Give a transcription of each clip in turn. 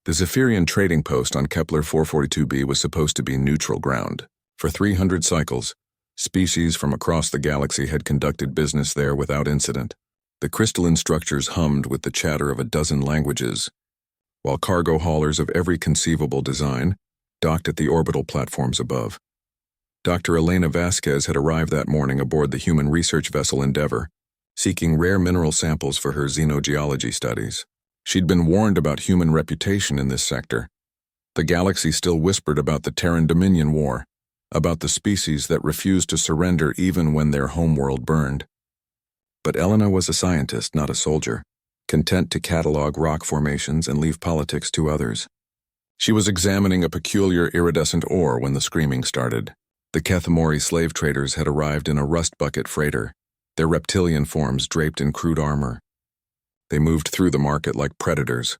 The Zephyrian trading post on Kepler 442b was supposed to be neutral ground. For 300 cycles, species from across the galaxy had conducted business there without incident. The crystalline structures hummed with the chatter of a dozen languages, while cargo haulers of every conceivable design docked at the orbital platforms above. Dr. Elena Vasquez had arrived that morning aboard the human research vessel Endeavour, seeking rare mineral samples for her xenogeology studies. She'd been warned about human reputation in this sector. The galaxy still whispered about the Terran Dominion War, about the species that refused to surrender even when their homeworld burned. But Elena was a scientist, not a soldier, content to catalog rock formations and leave politics to others. She was examining a peculiar iridescent ore when the screaming started. The Kethmori slave traders had arrived in a rust bucket freighter, their reptilian forms draped in crude armor. They moved through the market like predators,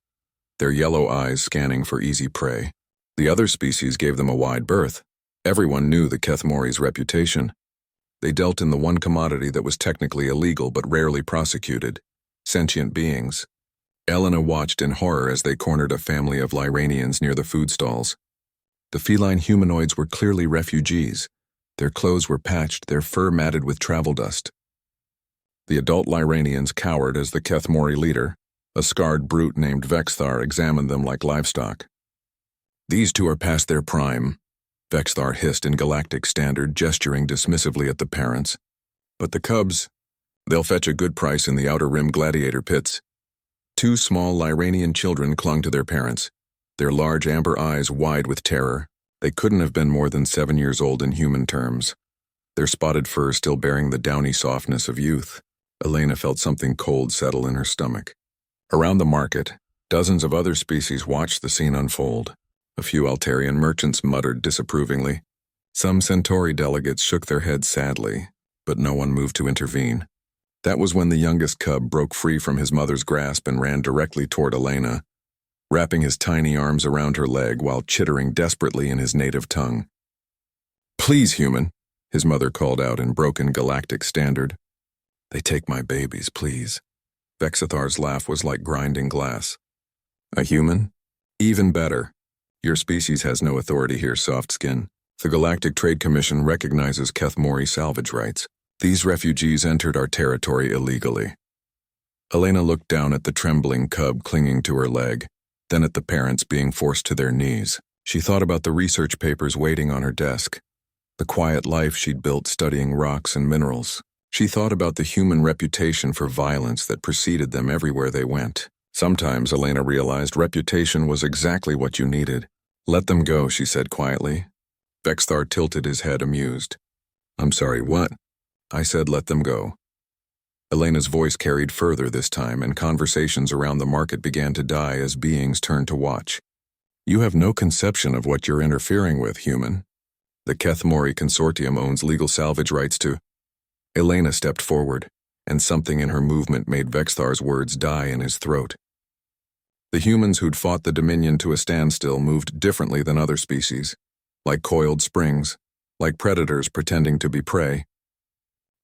their yellow eyes scanning for easy prey. The other species gave them a wide berth. Everyone knew the Kethmori's reputation. They dealt in the one commodity that was technically illegal but rarely prosecuted: sentient beings. Elena watched in horror as they cornered a family of Lyranians near the food stalls. The feline humanoids were clearly refugees. Their clothes were patched, their fur matted with travel dust. The adult Lyranians cowered as the Kethmori leader, a scarred brute named Vexthar, examined them like livestock. "These two are past their prime," Vexthar hissed in galactic standard, gesturing dismissively at the parents. "But the cubs, they'll fetch a good price in the Outer Rim gladiator pits." Two small Lyranian children clung to their parents, their large amber eyes wide with terror. They couldn't have been more than 7 years old in human terms, their spotted fur still bearing the downy softness of youth. Elena felt something cold settle in her stomach. Around the market, dozens of other species watched the scene unfold. A few Altarian merchants muttered disapprovingly. Some Centauri delegates shook their heads sadly, but no one moved to intervene. That was when the youngest cub broke free from his mother's grasp and ran directly toward Elena, wrapping his tiny arms around her leg while chittering desperately in his native tongue. "Please, human," his mother called out in broken galactic standard. "They take my babies, please." Vexithar's laugh was like grinding glass. "A human? Even better. Your species has no authority here, soft skin. The Galactic Trade Commission recognizes Kethmori salvage rights. These refugees entered our territory illegally." Elena looked down at the trembling cub clinging to her leg, then at the parents being forced to their knees. She thought about the research papers waiting on her desk, the quiet life she'd built studying rocks and minerals. She thought about the human reputation for violence that preceded them everywhere they went. Sometimes, Elena realized, reputation was exactly what you needed. "Let them go," she said quietly. Vexthar tilted his head, amused. "I'm sorry, what?" "I said let them go." Elena's voice carried further this time, and conversations around the market began to die as beings turned to watch. "You have no conception of what you're interfering with, human. The Kethmori Consortium owns legal salvage rights to—" Elena stepped forward, and something in her movement made Vexthar's words die in his throat. The humans who'd fought the Dominion to a standstill moved differently than other species, like coiled springs, like predators pretending to be prey.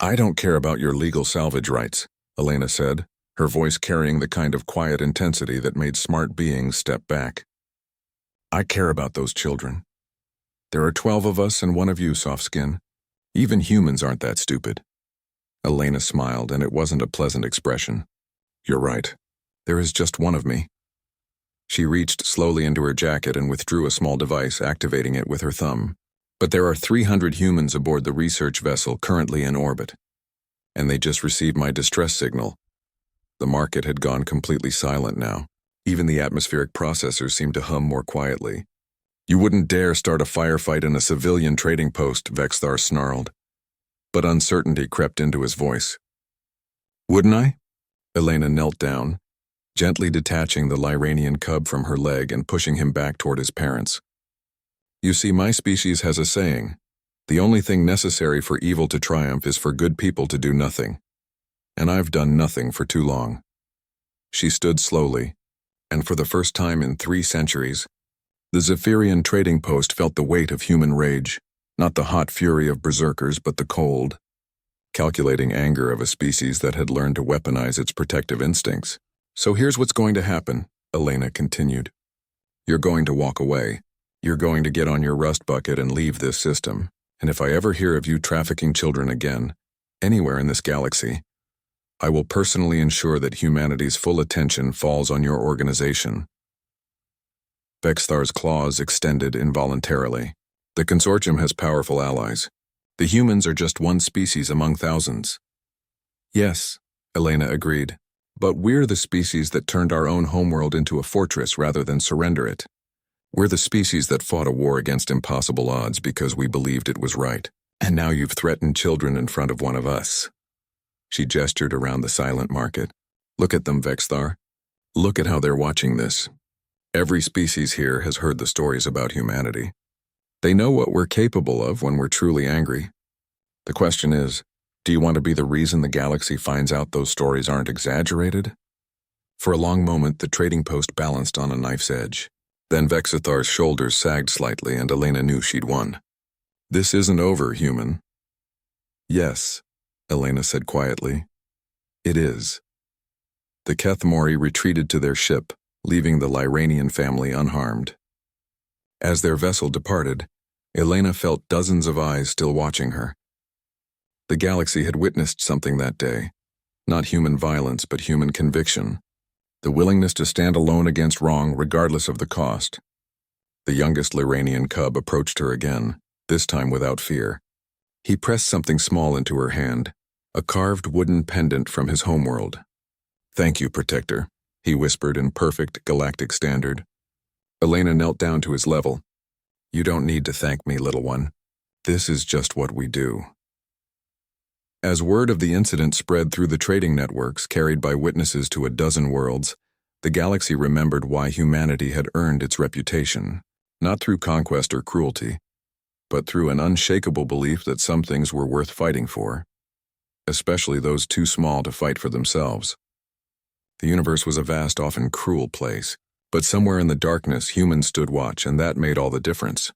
"I don't care about your legal salvage rights," Elena said, her voice carrying the kind of quiet intensity that made smart beings step back. "I care about those children. There are 12 of us and one of you, Softskin. Even humans aren't that stupid." Elena smiled, and it wasn't a pleasant expression. "You're right. There is just one of me." She reached slowly into her jacket and withdrew a small device, activating it with her thumb. "But there are 300 humans aboard the research vessel currently in orbit, and they just received my distress signal." The market had gone completely silent now. Even the atmospheric processors seemed to hum more quietly. "You wouldn't dare start a firefight in a civilian trading post," Vexthar snarled. But uncertainty crept into his voice. "Wouldn't I?" Elena knelt down, gently detaching the Lyranian cub from her leg and pushing him back toward his parents. "You see, my species has a saying: the only thing necessary for evil to triumph is for good people to do nothing. And I've done nothing for too long." She stood slowly, and for the first time in 3 centuries, the Zephyrian trading post felt the weight of human rage. Not the hot fury of berserkers, but the cold, calculating anger of a species that had learned to weaponize its protective instincts. "So here's what's going to happen," Elena continued. You're going to walk away. You're going to get on your rust bucket and leave this system. And if I ever hear of you trafficking children again, anywhere in this galaxy, I will personally ensure that humanity's full attention falls on your organization." Vexthar's claws extended involuntarily. The consortium has powerful allies. The humans are just one species among thousands. "Yes," Elena agreed, "but we're the species that turned our own homeworld into a fortress rather than surrender it. We're the species that fought a war against impossible odds because we believed it was right. And now you've threatened children in front of one of us." She gestured around the silent market. "Look at them, Vexthar. Look at how they're watching this. Every species here has heard the stories about humanity. They know what we're capable of when we're truly angry. The question is, do you want to be the reason the galaxy finds out those stories aren't exaggerated?" For a long moment, the trading post balanced on a knife's edge. Then Vexithar's shoulders sagged slightly and Elena knew she'd won. "This isn't over, human." "Yes," Elena said quietly. "It is." The Kethmori retreated to their ship, leaving the Lyranian family unharmed. As their vessel departed, Elena felt dozens of eyes still watching her. The galaxy had witnessed something that day. Not human violence, but human conviction. The willingness to stand alone against wrong regardless of the cost. The youngest Lyranian cub approached her again, this time without fear. He pressed something small into her hand, a carved wooden pendant from his homeworld. "Thank you, Protector," he whispered in perfect galactic standard. Elena knelt down to his level. "You don't need to thank me, little one. This is just what we do." As word of the incident spread through the trading networks carried by witnesses to a dozen worlds, the galaxy remembered why humanity had earned its reputation, not through conquest or cruelty, but through an unshakable belief that some things were worth fighting for, especially those too small to fight for themselves. The universe was a vast, often cruel place, but somewhere in the darkness humans stood watch, and that made all the difference.